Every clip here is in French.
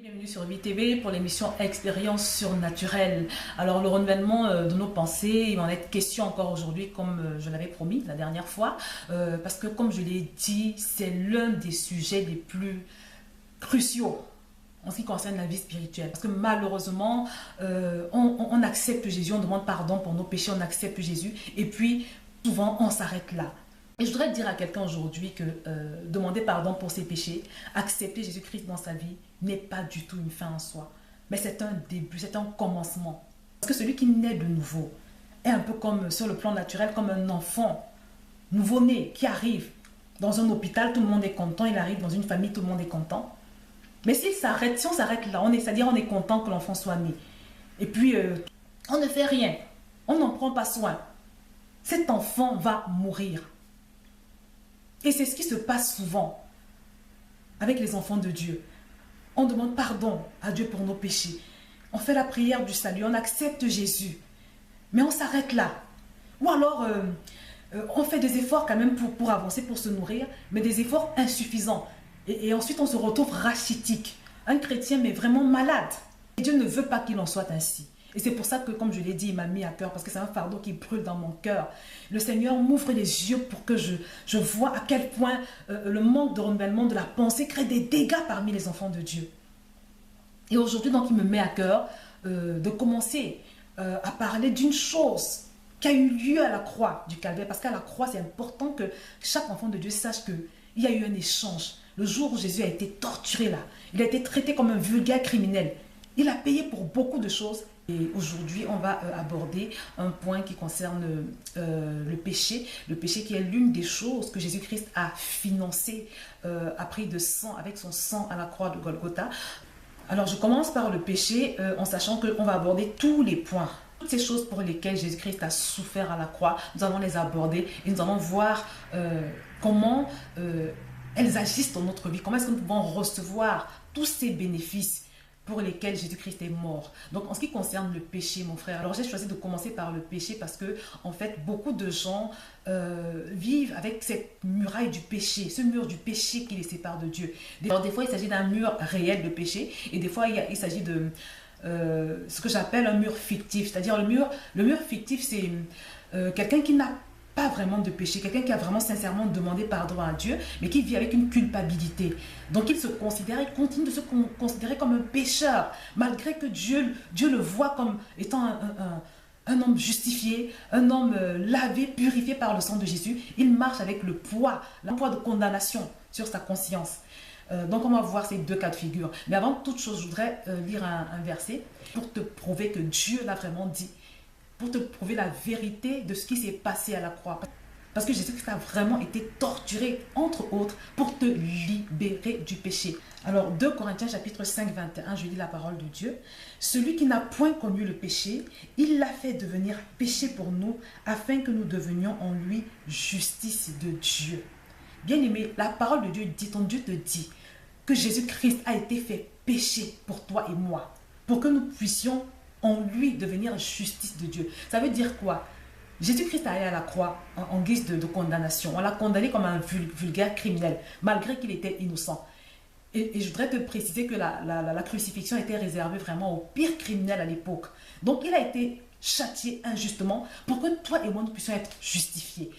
Bienvenue sur VTV pour l'émission Expérience surnaturelle. Alors le renouvellement de nos pensées, il va en être question encore aujourd'hui comme je l'avais promis la dernière fois, parce que comme je l'ai dit, c'est l'un des sujets les plus cruciaux en ce qui concerne la vie spirituelle. Parce que malheureusement, on accepte Jésus, on demande pardon pour nos péchés, on accepte Jésus et puis souvent on s'arrête là. Et je voudrais dire à quelqu'un aujourd'hui que demander pardon pour ses péchés, accepter Jésus-Christ dans sa vie n'est pas du tout une fin en soi. Mais c'est un début, c'est un commencement. Parce que celui qui naît de nouveau est un peu comme sur le plan naturel, comme un enfant nouveau-né qui arrive dans un hôpital, tout le monde est content, il arrive dans une famille, tout le monde est content. Mais si on s'arrête là, c'est-à-dire on est content que l'enfant soit né. Et puis on ne fait rien, on n'en prend pas soin. Cet enfant va mourir. Et c'est ce qui se passe souvent avec les enfants de Dieu. On demande pardon à Dieu pour nos péchés. On fait la prière du salut, on accepte Jésus. Mais on s'arrête là. Ou alors, on fait des efforts quand même pour avancer, pour se nourrir, mais des efforts insuffisants. Et ensuite, on se retrouve rachitique. Un chrétien, mais vraiment malade. Et Dieu ne veut pas qu'il en soit ainsi. Et c'est pour ça que, comme je l'ai dit, il m'a mis à cœur, parce que c'est un fardeau qui brûle dans mon cœur. Le Seigneur m'ouvre les yeux pour que je vois à quel point le manque de renouvellement de la pensée crée des dégâts parmi les enfants de Dieu. Et aujourd'hui, donc, il me met à cœur de commencer à parler d'une chose qui a eu lieu à la croix du Calvaire. Parce qu'à la croix, c'est important que chaque enfant de Dieu sache qu'il y a eu un échange. Le jour où Jésus a été torturé là, il a été traité comme un vulgaire criminel. Il a payé pour beaucoup de choses. Et aujourd'hui, on va aborder un point qui concerne le péché qui est l'une des choses que Jésus-Christ a financé a pris de sang, avec son sang à la croix de Golgotha. Alors, je commence par le péché en sachant qu'on va aborder tous les points. Toutes ces choses pour lesquelles Jésus-Christ a souffert à la croix, nous allons les aborder et nous allons voir comment elles agissent dans notre vie, comment est-ce que nous pouvons recevoir tous ces bénéfices pour lesquels Jésus-Christ est mort. Donc, en ce qui concerne le péché, mon frère, alors j'ai choisi de commencer par le péché parce que, en fait, beaucoup de gens vivent avec cette muraille du péché, ce mur du péché qui les sépare de Dieu. Alors, des fois, il s'agit d'un mur réel de péché et des fois, il s'agit de ce que j'appelle un mur fictif. C'est-à-dire, le mur fictif, c'est quelqu'un qui n'a pas vraiment de péché, quelqu'un qui a vraiment sincèrement demandé pardon à Dieu, mais qui vit avec une culpabilité. Donc il continue de se considérer comme un pécheur, malgré que Dieu le voit comme étant un homme justifié, un homme lavé, purifié par le sang de Jésus. Il marche avec le poids de condamnation sur sa conscience. Donc on va voir ces deux cas de figure. Mais avant toute chose, je voudrais lire un verset pour te prouver que Dieu l'a vraiment dit, pour te prouver la vérité de ce qui s'est passé à la croix. Parce que Jésus-Christ a vraiment été torturé, entre autres, pour te libérer du péché. Alors, 2 Corinthiens chapitre 5, 21, je lis la parole de Dieu. Celui qui n'a point connu le péché, il l'a fait devenir péché pour nous, afin que nous devenions en lui justice de Dieu. Bien-aimé, la parole de Dieu dit, ton Dieu te dit que Jésus-Christ a été fait péché pour toi et moi, pour que nous puissions en lui devenir justice de Dieu. Ça veut dire quoi? Jésus-Christ est allé à la croix en guise de condamnation. On l'a condamné comme un vulgaire criminel, malgré qu'il était innocent. Et je voudrais te préciser que la crucifixion était réservée vraiment aux pires criminels à l'époque. Donc il a été châtié injustement pour que toi et moi nous puissions être justifiés.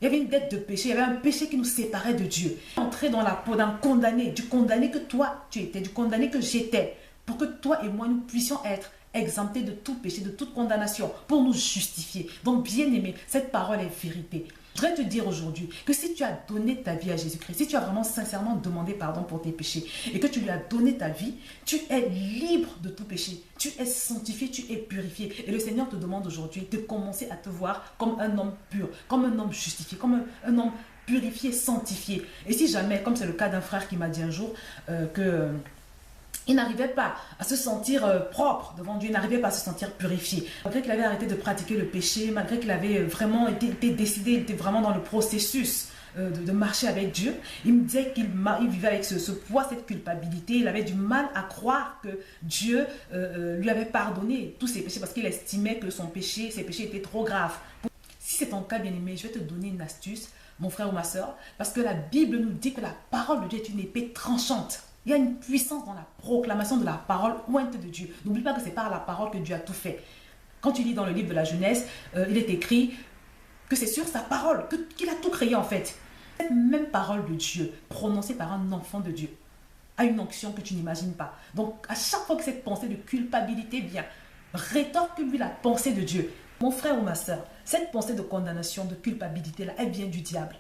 Il y avait une dette de péché, il y avait un péché qui nous séparait de Dieu. Entrer dans la peau d'un condamné, du condamné que toi tu étais, du condamné que j'étais, pour que toi et moi nous puissions être exemptés de tout péché, de toute condamnation, pour nous justifier. Donc, bien aimé, cette parole est vérité. Je voudrais te dire aujourd'hui que si tu as donné ta vie à Jésus-Christ, si tu as vraiment sincèrement demandé pardon pour tes péchés et que tu lui as donné ta vie, tu es libre de tout péché. Tu es sanctifié, tu es purifié. Et le Seigneur te demande aujourd'hui de commencer à te voir comme un homme pur, comme un homme justifié, comme un homme purifié, sanctifié. Et si jamais, comme c'est le cas d'un frère qui m'a dit un jour il n'arrivait pas à se sentir propre devant Dieu, il n'arrivait pas à se sentir purifié. Malgré qu'il avait arrêté de pratiquer le péché, malgré qu'il avait vraiment été décidé, il était vraiment dans le processus de marcher avec Dieu, il me disait qu'il vivait avec ce poids, cette culpabilité. Il avait du mal à croire que Dieu lui avait pardonné tous ses péchés parce qu'il estimait que ses péchés étaient trop graves. Si c'est ton cas, bien-aimé, je vais te donner une astuce, mon frère ou ma soeur, parce que la Bible nous dit que la parole de Dieu est une épée tranchante. Il y a une puissance dans la proclamation de la parole ointe de Dieu. N'oublie pas que c'est par la parole que Dieu a tout fait. Quand tu lis dans le livre de la Genèse, il est écrit que c'est sur sa parole qu'il a tout créé en fait. Cette même parole de Dieu, prononcée par un enfant de Dieu, a une onction que tu n'imagines pas. Donc, à chaque fois que cette pensée de culpabilité vient, rétorque-lui la pensée de Dieu. Mon frère ou ma soeur, cette pensée de condamnation, de culpabilité-là, elle vient du diable.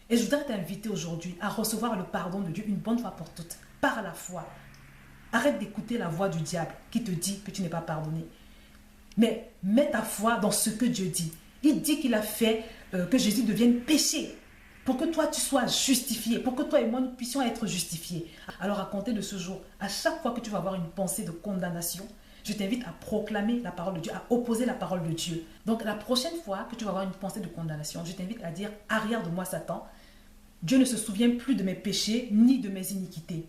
Et je voudrais t'inviter aujourd'hui à recevoir le pardon de Dieu une bonne fois pour toutes, par la foi. Arrête d'écouter la voix du diable qui te dit que tu n'es pas pardonné. Mais mets ta foi dans ce que Dieu dit. Il dit qu'il a fait que Jésus devienne péché pour que toi tu sois justifié, pour que toi et moi nous puissions être justifiés. Alors à compter de ce jour, à chaque fois que tu vas avoir une pensée de condamnation, je t'invite à proclamer la parole de Dieu, à opposer la parole de Dieu. Donc la prochaine fois que tu vas avoir une pensée de condamnation, je t'invite à dire « Arrière de moi Satan, Dieu ne se souvient plus de mes péchés ni de mes iniquités. »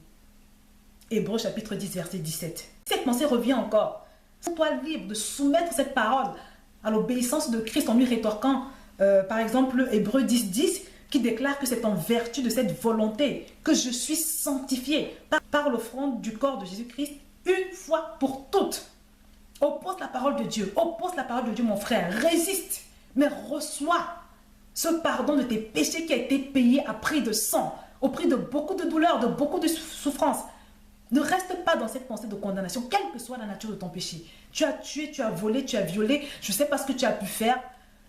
Hébreux chapitre 10 verset 17. Cette pensée revient encore. Sois libre de soumettre cette parole à l'obéissance de Christ en lui rétorquant par exemple Hébreux 10 10 qui déclare que c'est en vertu de cette volonté que je suis sanctifié par l'offrande du corps de Jésus-Christ une fois pour toutes. Oppose la parole de Dieu, oppose la parole de Dieu mon frère, résiste, mais reçois ce pardon de tes péchés qui a été payé à prix de sang, au prix de beaucoup de douleurs, de beaucoup de souffrances. Ne reste pas dans cette pensée de condamnation, quelle que soit la nature de ton péché. Tu as tué, tu as volé, tu as violé, je ne sais pas ce que tu as pu faire.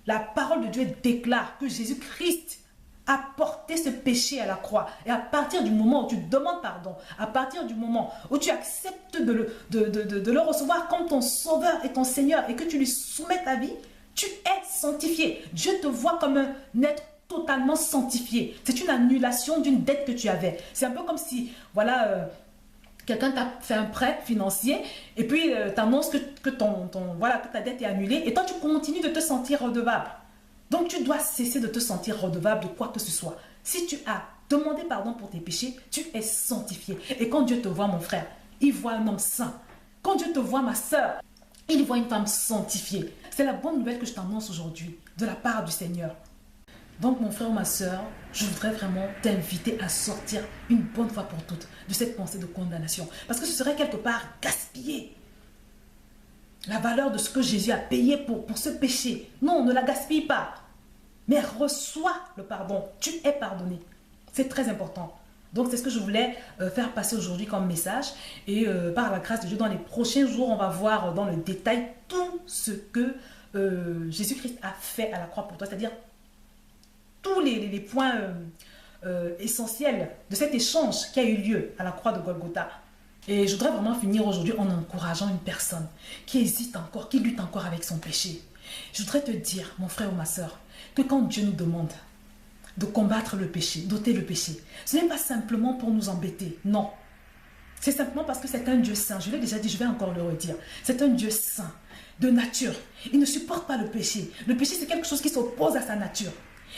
La parole de Dieu déclare que Jésus-Christ a porté ce péché à la croix. Et à partir du moment où tu demandes pardon, à partir du moment où tu acceptes de le recevoir comme ton sauveur et ton Seigneur et que tu lui soumets ta vie, tu es sanctifié. Dieu te voit comme un être totalement sanctifié. C'est une annulation d'une dette que tu avais. C'est un peu comme si, voilà, quelqu'un t'a fait un prêt financier et puis t'annonce que ta dette est annulée et toi tu continues de te sentir redevable. Donc tu dois cesser de te sentir redevable de quoi que ce soit. Si tu as demandé pardon pour tes péchés, tu es sanctifié. Et quand Dieu te voit mon frère, il voit un homme saint. Quand Dieu te voit ma soeur, il voit une femme sanctifiée. C'est la bonne nouvelle que je t'annonce aujourd'hui de la part du Seigneur. Donc mon frère ou ma soeur, je voudrais vraiment t'inviter à sortir une bonne fois pour toutes de cette pensée de condamnation. Parce que ce serait quelque part gaspiller la valeur de ce que Jésus a payé pour ce péché. Non, ne la gaspille pas. Mais reçois le pardon. Tu es pardonné. C'est très important. Donc c'est ce que je voulais faire passer aujourd'hui comme message. Et par la grâce de Dieu, dans les prochains jours, on va voir dans le détail tout ce que Jésus-Christ a fait à la croix pour toi. C'est-à-dire tous les points essentiels de cet échange qui a eu lieu à la croix de Golgotha. Et je voudrais vraiment finir aujourd'hui en encourageant une personne qui hésite encore, qui lutte encore avec son péché. Je voudrais te dire, mon frère ou ma soeur, que quand Dieu nous demande de combattre le péché, d'ôter le péché, ce n'est pas simplement pour nous embêter, non. C'est simplement parce que c'est un Dieu saint. Je l'ai déjà dit, je vais encore le redire. C'est un Dieu saint, de nature. Il ne supporte pas le péché. Le péché, c'est quelque chose qui s'oppose à sa nature.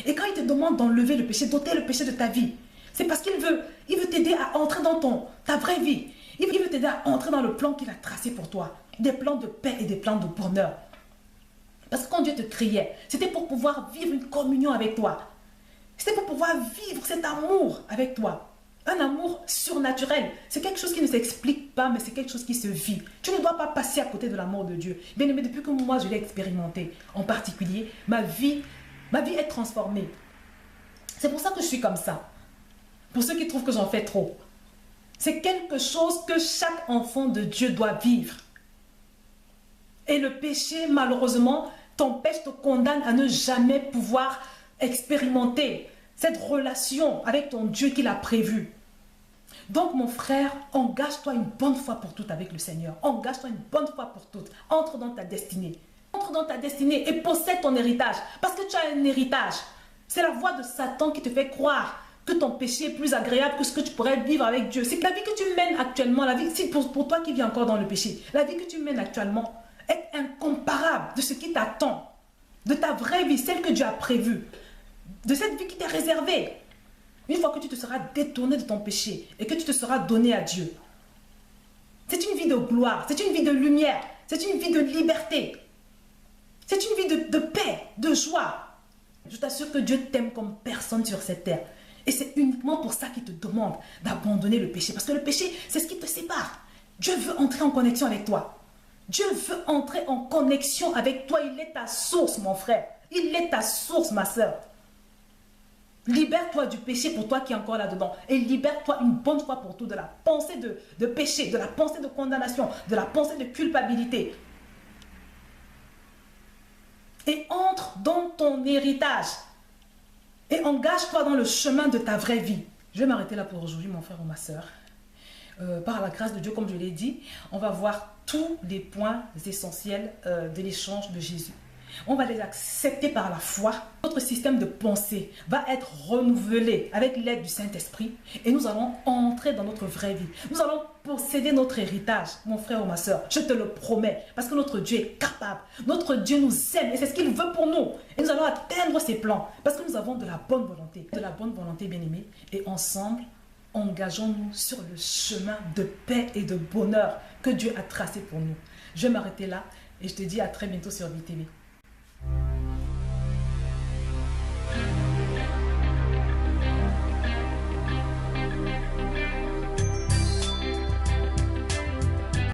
Et quand il te demande d'enlever le péché, d'ôter le péché de ta vie, c'est parce qu'il veut t'aider à entrer dans ta vraie vie. Il veut t'aider à entrer dans le plan qu'il a tracé pour toi. Des plans de paix et des plans de bonheur. Parce que quand Dieu te créait, c'était pour pouvoir vivre une communion avec toi. C'était pour pouvoir vivre cet amour avec toi. Un amour surnaturel. C'est quelque chose qui ne s'explique pas, mais c'est quelque chose qui se vit. Tu ne dois pas passer à côté de l'amour de Dieu. Bien aimé, depuis que moi je l'ai expérimenté, en particulier, ma vie est transformée. C'est pour ça que je suis comme ça. Pour ceux qui trouvent que j'en fais trop. C'est quelque chose que chaque enfant de Dieu doit vivre. Et le péché, malheureusement, t'empêche, te condamne à ne jamais pouvoir expérimenter cette relation avec ton Dieu qu'il a prévu. Donc, mon frère, engage-toi une bonne fois pour toutes avec le Seigneur. Engage-toi une bonne fois pour toutes. Entre dans ta destinée. Entre dans ta destinée et possède ton héritage. Parce que tu as un héritage. C'est la voix de Satan qui te fait croire que ton péché est plus agréable que ce que tu pourrais vivre avec Dieu. C'est que la vie que tu mènes actuellement, la vie, pour toi qui vis encore dans le péché, la vie que tu mènes actuellement est incomparable de ce qui t'attend, de ta vraie vie, celle que Dieu a prévue, de cette vie qui t'est réservée. Une fois que tu te seras détourné de ton péché et que tu te seras donné à Dieu. C'est une vie de gloire, c'est une vie de lumière, c'est une vie de liberté. C'est une vie de paix, de joie. Je t'assure que Dieu t'aime comme personne sur cette terre. Et c'est uniquement pour ça qu'il te demande d'abandonner le péché. Parce que le péché, c'est ce qui te sépare. Dieu veut entrer en connexion avec toi. Dieu veut entrer en connexion avec toi. Il est ta source, mon frère. Il est ta source, ma soeur. Libère-toi du péché pour toi qui es encore là-dedans. Et libère-toi une bonne fois pour tout de la pensée de péché, de la pensée de condamnation, de la pensée de culpabilité. Et entre dans ton héritage. Et engage-toi dans le chemin de ta vraie vie. Je vais m'arrêter là pour aujourd'hui, mon frère ou ma soeur. Par la grâce de Dieu, comme je l'ai dit, on va voir tous les points essentiels de l'échange de Jésus. On va les accepter par la foi. Notre système de pensée va être renouvelé avec l'aide du Saint-Esprit et nous allons entrer dans notre vraie vie. Nous allons posséder notre héritage, mon frère ou ma soeur. Je te le promets, parce que notre Dieu est capable. Notre Dieu nous aime et c'est ce qu'il veut pour nous. Et nous allons atteindre ses plans parce que nous avons de la bonne volonté. De la bonne volonté, bien-aimés. Et ensemble, engageons-nous sur le chemin de paix et de bonheur que Dieu a tracé pour nous. Je vais m'arrêter là et je te dis à très bientôt sur VTV.